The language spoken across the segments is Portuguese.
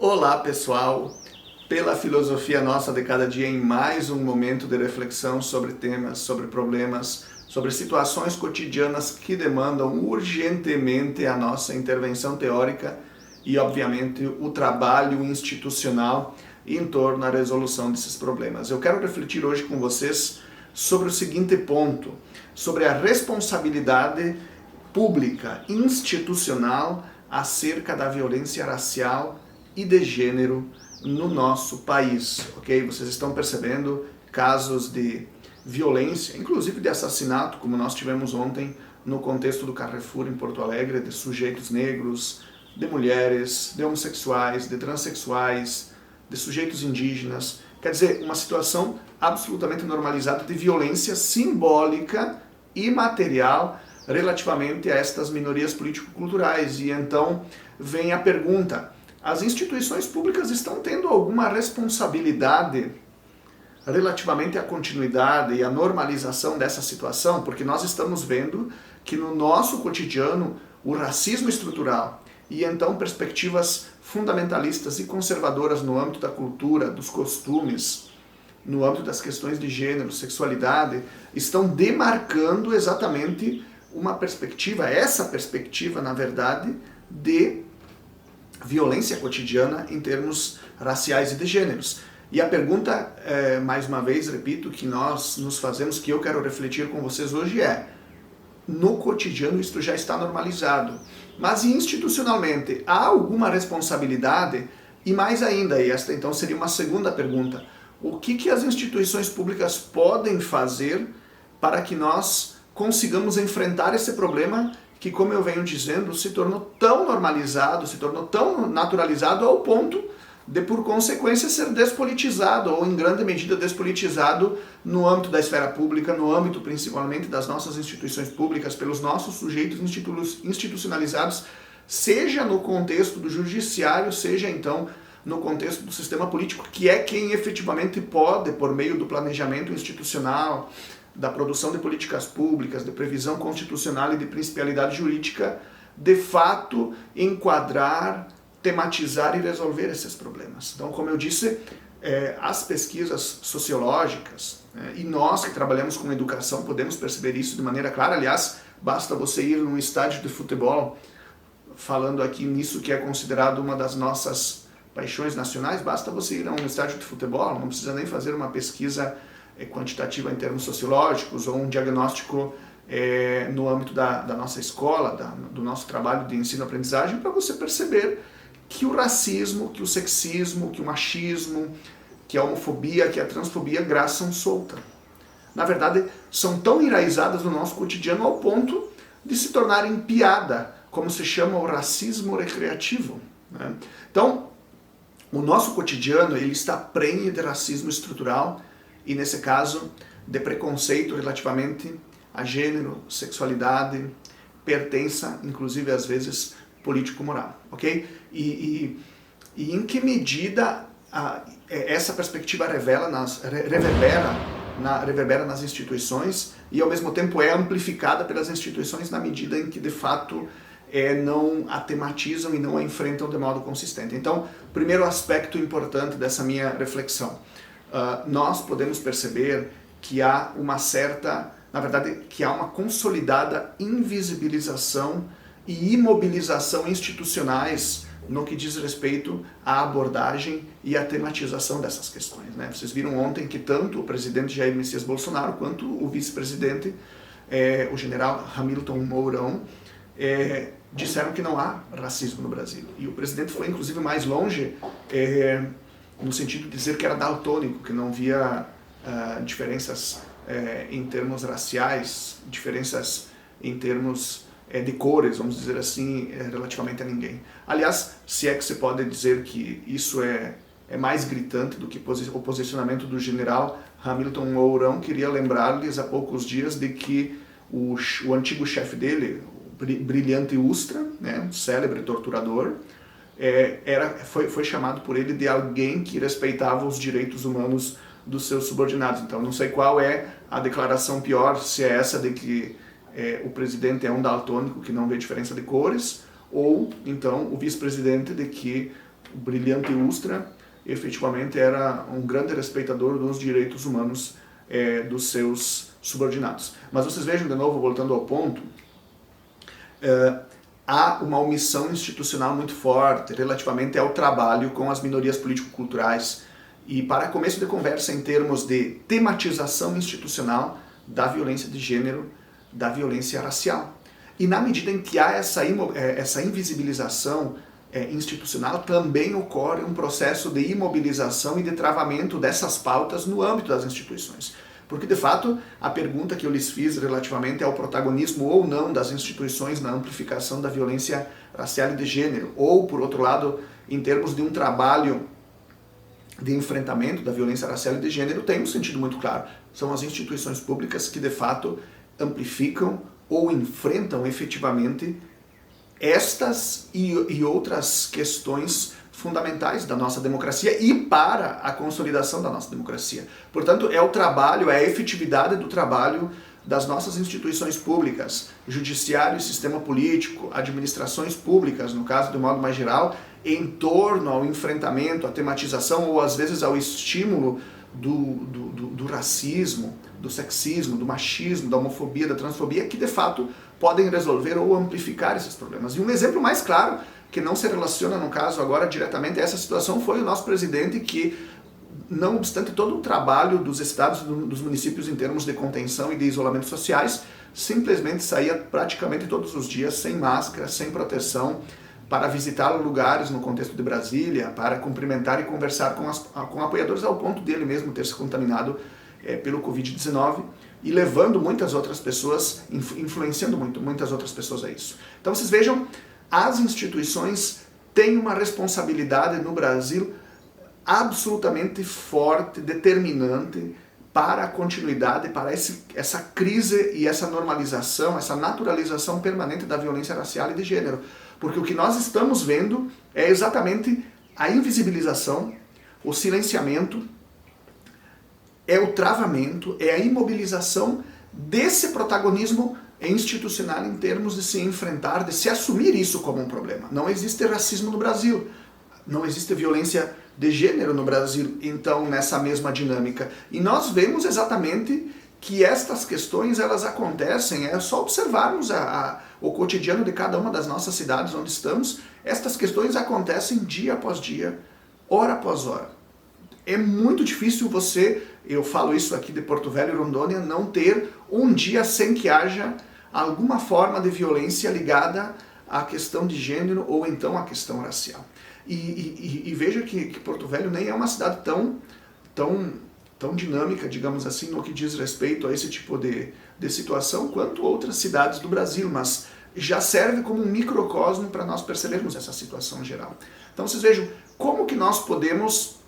Olá pessoal, pela filosofia nossa de cada dia em mais um momento de reflexão sobre temas, sobre problemas, sobre situações cotidianas que demandam urgentemente a nossa intervenção teórica e obviamente o trabalho institucional em torno da resolução desses problemas. Eu quero refletir hoje com vocês sobre o seguinte ponto, sobre a responsabilidade pública, institucional acerca da violência racial e de gênero no nosso país, ok? Vocês estão percebendo casos de violência, inclusive de assassinato, como nós tivemos ontem no contexto do Carrefour em Porto Alegre, de sujeitos negros, de mulheres, de homossexuais, de transexuais, de sujeitos indígenas. Quer dizer, uma situação absolutamente normalizada de violência simbólica e material relativamente a estas minorias político-culturais. E então vem a pergunta: as instituições públicas estão tendo alguma responsabilidade relativamente à continuidade e à normalização dessa situação? Porque nós estamos vendo que no nosso cotidiano o racismo estrutural e então perspectivas fundamentalistas e conservadoras no âmbito da cultura, dos costumes, no âmbito das questões de gênero, sexualidade, estão demarcando exatamente uma perspectiva, essa perspectiva, na verdade, de violência cotidiana em termos raciais e de gêneros. E a pergunta, mais uma vez, repito, que nós nos fazemos, que eu quero refletir com vocês hoje é: no cotidiano isto já está normalizado, mas institucionalmente há alguma responsabilidade? E mais ainda, e esta então seria uma segunda pergunta, o que as instituições públicas podem fazer para que nós consigamos enfrentar esse problema que, como eu venho dizendo, se tornou tão normalizado, se tornou tão naturalizado ao ponto de, por consequência, ser despolitizado, ou em grande medida despolitizado no âmbito da esfera pública, no âmbito principalmente das nossas instituições públicas, pelos nossos sujeitos institucionalizados, seja no contexto do judiciário, seja então no contexto do sistema político, que é quem efetivamente pode, por meio do planejamento institucional, da produção de políticas públicas, de previsão constitucional e de principialidade jurídica, de fato enquadrar, tematizar e resolver esses problemas. Então, como eu disse, as pesquisas sociológicas, e nós que trabalhamos com educação podemos perceber isso de maneira clara. Aliás, basta você ir num estádio de futebol, falando aqui nisso que é considerado uma das nossas paixões nacionais, basta você ir a um estádio de futebol, não precisa nem fazer uma pesquisa quantitativa em termos sociológicos ou um diagnóstico no âmbito da nossa escola, do nosso trabalho de ensino-aprendizagem, para você perceber que o racismo, que o sexismo, que o machismo, que a homofobia, que a transfobia graçam solta. Na verdade, são tão enraizadas no nosso cotidiano ao ponto de se tornarem piada, como se chama o racismo recreativo, né? Então, o nosso cotidiano ele está prenhe de racismo estrutural e, nesse caso, de preconceito relativamente a gênero, sexualidade, pertença, inclusive às vezes, político-moral, ok? E em que medida essa perspectiva reverbera nas instituições e, ao mesmo tempo, é amplificada pelas instituições na medida em que, de fato, não a tematizam e não a enfrentam de modo consistente. Então, primeiro aspecto importante dessa minha reflexão. Nós podemos perceber que há uma certa, na verdade, que há uma consolidada invisibilização e imobilização institucionais no que diz respeito à abordagem e à tematização dessas questões, né? Vocês viram ontem que tanto o presidente Jair Messias Bolsonaro quanto o vice-presidente, o general Hamilton Mourão, disseram que não há racismo no Brasil. E o presidente foi inclusive mais longe, no sentido de dizer que era daltônico, que não via diferenças em termos raciais, diferenças em termos de cores, vamos dizer assim, relativamente a ninguém. Aliás, se é que se pode dizer que isso é mais gritante do que o posicionamento do general Hamilton Mourão, queria lembrar-lhes há poucos dias de que o antigo chefe dele, o brilhante Ustra, né, um célebre torturador, foi chamado por ele de alguém que respeitava os direitos humanos dos seus subordinados. Então, não sei qual é a declaração pior, se é essa de que o presidente é um daltônico que não vê diferença de cores, ou então o vice-presidente de que o brilhante Ustra efetivamente era um grande respeitador dos direitos humanos dos seus subordinados. Mas vocês vejam, de novo, voltando ao ponto, há uma omissão institucional muito forte relativamente ao trabalho com as minorias político-culturais. E para começo de conversa em termos de tematização institucional da violência de gênero, da violência racial. E na medida em que há essa invisibilização institucional, também ocorre um processo de imobilização e de travamento dessas pautas no âmbito das instituições. Porque, de fato, a pergunta que eu lhes fiz relativamente ao protagonismo ou não das instituições na amplificação da violência racial e de gênero, ou, por outro lado, em termos de um trabalho de enfrentamento da violência racial e de gênero, tem um sentido muito claro. São as instituições públicas que, de fato, amplificam ou enfrentam efetivamente estas e outras questões fundamentais da nossa democracia e para a consolidação da nossa democracia. Portanto, é o trabalho, é a efetividade do trabalho das nossas instituições públicas, judiciário e sistema político, administrações públicas, no caso de modo mais geral, em torno ao enfrentamento, à tematização ou às vezes ao estímulo do racismo, do sexismo, do machismo, da homofobia, da transfobia, que de fato podem resolver ou amplificar esses problemas. E um exemplo mais claro, que não se relaciona no caso agora diretamente a essa situação, foi o nosso presidente que, não obstante todo o trabalho dos estados e dos municípios em termos de contenção e de isolamento sociais, simplesmente saía praticamente todos os dias sem máscara, sem proteção, para visitar lugares no contexto de Brasília, para cumprimentar e conversar com apoiadores, ao ponto dele mesmo ter se contaminado pelo Covid-19 e levando muitas outras pessoas, influenciando muitas outras pessoas a isso. Então vocês vejam, as instituições têm uma responsabilidade no Brasil absolutamente forte, determinante para a continuidade, para essa crise e essa normalização, essa naturalização permanente da violência racial e de gênero. Porque o que nós estamos vendo é exatamente a invisibilização, o silenciamento, é o travamento, é a imobilização desse protagonismo institucional em termos de se enfrentar, de se assumir isso como um problema. Não existe racismo no Brasil, não existe violência de gênero no Brasil, então, nessa mesma dinâmica. E nós vemos exatamente que estas questões, elas acontecem, é só observarmos o cotidiano de cada uma das nossas cidades onde estamos, estas questões acontecem dia após dia, hora após hora. É muito difícil você, eu falo isso aqui de Porto Velho e Rondônia, não ter um dia sem que haja alguma forma de violência ligada à questão de gênero ou então à questão racial. E veja que Porto Velho nem é uma cidade tão dinâmica, digamos assim, no que diz respeito a esse tipo de situação, quanto outras cidades do Brasil, mas já serve como um microcosmo para nós percebermos essa situação geral. Então vocês vejam como que nós podemos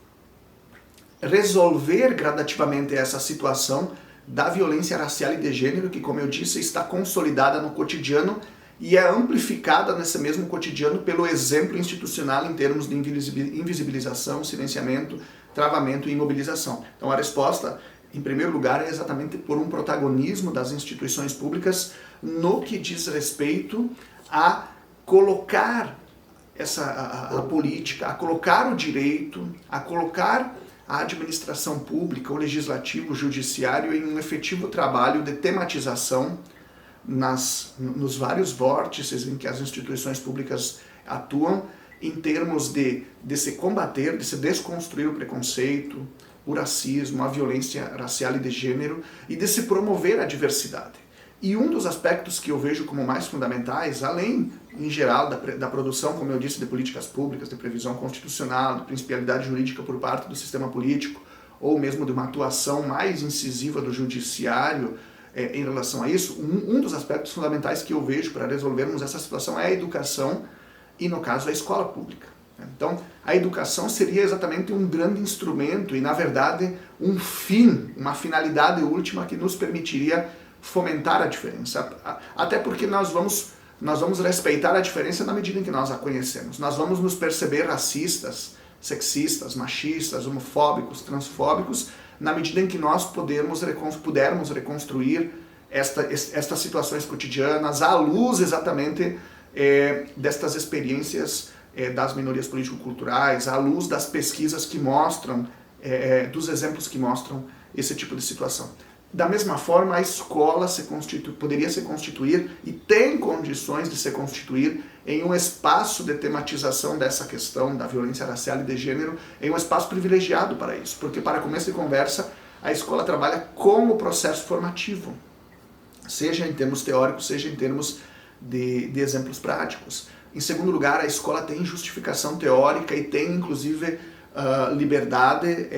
resolver gradativamente essa situação da violência racial e de gênero, que, como eu disse, está consolidada no cotidiano e é amplificada nesse mesmo cotidiano pelo exemplo institucional em termos de invisibilização, silenciamento, travamento e imobilização. Então a resposta, em primeiro lugar, é exatamente por um protagonismo das instituições públicas no que diz respeito a colocar a política, a colocar o direito, a colocar a administração pública, o legislativo, o judiciário em um efetivo trabalho de tematização nos vários vórtices em que as instituições públicas atuam, em termos de se combater, de se desconstruir o preconceito, o racismo, a violência racial e de gênero, e de se promover a diversidade. E um dos aspectos que eu vejo como mais fundamentais, além, em geral, da produção, como eu disse, de políticas públicas, de previsão constitucional, de principialidade jurídica por parte do sistema político, ou mesmo de uma atuação mais incisiva do judiciário em relação a isso, um dos aspectos fundamentais que eu vejo para resolvermos essa situação é a educação e, no caso, a escola pública. Então, a educação seria exatamente um grande instrumento e, na verdade, um fim, uma finalidade última que nos permitiria fomentar a diferença. Até porque nós vamos respeitar a diferença na medida em que nós a conhecemos. Nós vamos nos perceber racistas, sexistas, machistas, homofóbicos, transfóbicos, na medida em que nós pudermos reconstruir estas situações cotidianas à luz exatamente destas experiências das minorias político-culturais, à luz das pesquisas que mostram, dos exemplos que mostram esse tipo de situação. Da mesma forma, a escola poderia se constituir e tem condições de se constituir em um espaço de tematização dessa questão da violência racial e de gênero, em um espaço privilegiado para isso, porque para começo de conversa, a escola trabalha como processo formativo, seja em termos teóricos, seja em termos de exemplos práticos. Em segundo lugar, a escola tem justificação teórica e tem, inclusive, liberdade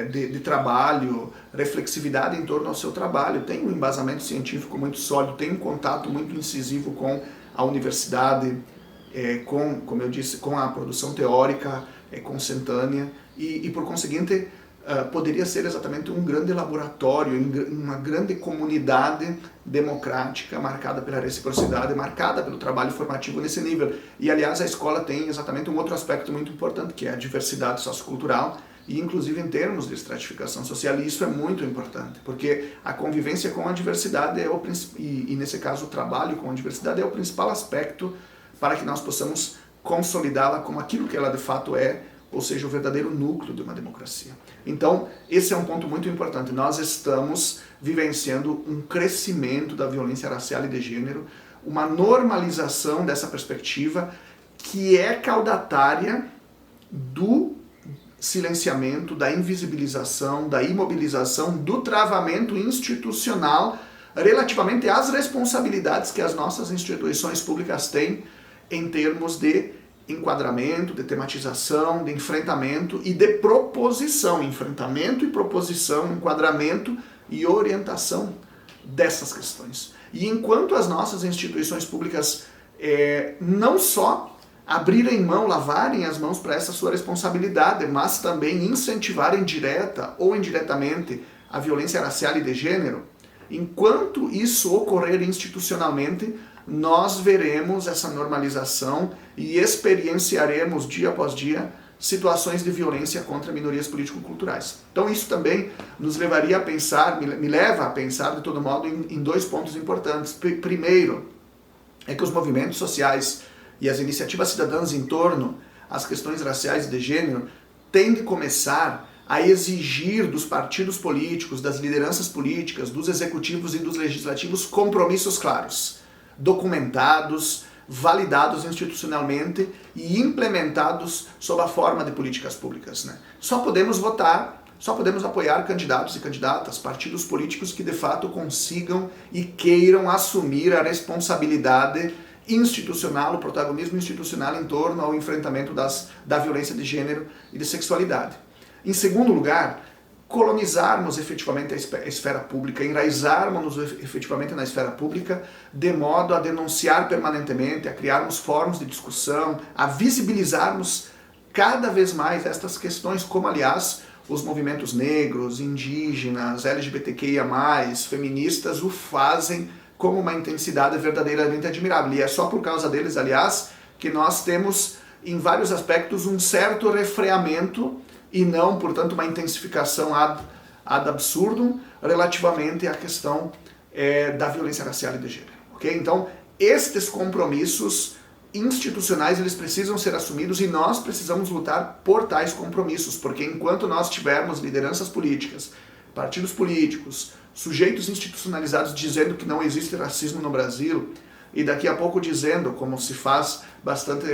de trabalho, reflexividade em torno ao seu trabalho, tem um embasamento científico muito sólido, tem um contato muito incisivo com a universidade, como eu disse, com a produção teórica consentânea e por conseguinte, poderia ser exatamente um grande laboratório, uma grande comunidade democrática marcada pela reciprocidade, marcada pelo trabalho formativo nesse nível. E, aliás, a escola tem exatamente um outro aspecto muito importante, que é a diversidade sociocultural e, inclusive, em termos de estratificação social. E isso é muito importante, porque a convivência com a diversidade e, nesse caso, o trabalho com a diversidade é o principal aspecto para que nós possamos consolidá-la como aquilo que ela de fato é, ou seja, o verdadeiro núcleo de uma democracia. Então, esse é um ponto muito importante. Nós estamos vivenciando um crescimento da violência racial e de gênero, uma normalização dessa perspectiva que é caudatária do silenciamento, da invisibilização, da imobilização, do travamento institucional relativamente às responsabilidades que as nossas instituições públicas têm em termos de enquadramento, de tematização, de enfrentamento e de proposição, enfrentamento e proposição, enquadramento e orientação dessas questões. E enquanto as nossas instituições públicas não só abrirem mão, lavarem as mãos para essa sua responsabilidade, mas também incentivarem direta ou indiretamente a violência racial e de gênero, enquanto isso ocorrer institucionalmente, nós veremos essa normalização e experienciaremos dia após dia situações de violência contra minorias político-culturais. Então isso também nos levaria a pensar, me leva a pensar de todo modo em dois pontos importantes. Primeiro, é que os movimentos sociais e as iniciativas cidadãs em torno às questões raciais e de gênero têm de começar a exigir dos partidos políticos, das lideranças políticas, dos executivos e dos legislativos compromissos claros, documentados, validados institucionalmente e implementados sob a forma de políticas públicas, né? Só podemos votar, só podemos apoiar candidatos e candidatas, partidos políticos que de fato consigam e queiram assumir a responsabilidade institucional, o protagonismo institucional em torno ao enfrentamento da violência de gênero e de sexualidade. Em segundo lugar, colonizarmos efetivamente a esfera pública, enraizarmos efetivamente na esfera pública, de modo a denunciar permanentemente, a criarmos fóruns de discussão, a visibilizarmos cada vez mais estas questões, como aliás os movimentos negros, indígenas, LGBTQIA+, feministas o fazem com uma intensidade verdadeiramente admirável. E é só por causa deles, aliás, que nós temos em vários aspectos um certo refreamento e não, portanto, uma intensificação ad absurdum relativamente à questão da violência racial e de gênero. Okay? Então, estes compromissos institucionais eles precisam ser assumidos e nós precisamos lutar por tais compromissos, porque enquanto nós tivermos lideranças políticas, partidos políticos, sujeitos institucionalizados dizendo que não existe racismo no Brasil e daqui a pouco dizendo, como se faz bastante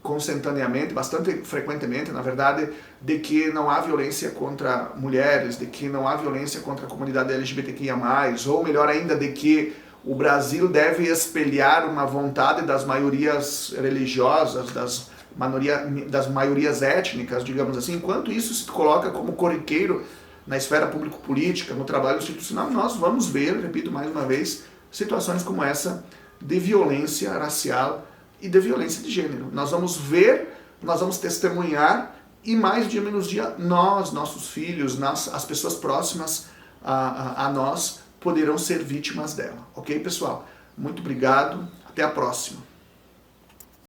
consentaneamente, bastante frequentemente, na verdade, de que não há violência contra mulheres, de que não há violência contra a comunidade LGBTQIA+, ou melhor ainda, de que o Brasil deve espelhar uma vontade das maiorias religiosas, das maiorias étnicas, digamos assim. Enquanto isso se coloca como corriqueiro na esfera público-política, no trabalho institucional, nós vamos ver, repito mais uma vez, situações como essa de violência racial e de violência de gênero. Nós vamos ver, nós vamos testemunhar e mais dia menos dia nós, nossos filhos, as pessoas próximas a nós poderão ser vítimas dela. Ok, pessoal? Muito obrigado, até a próxima.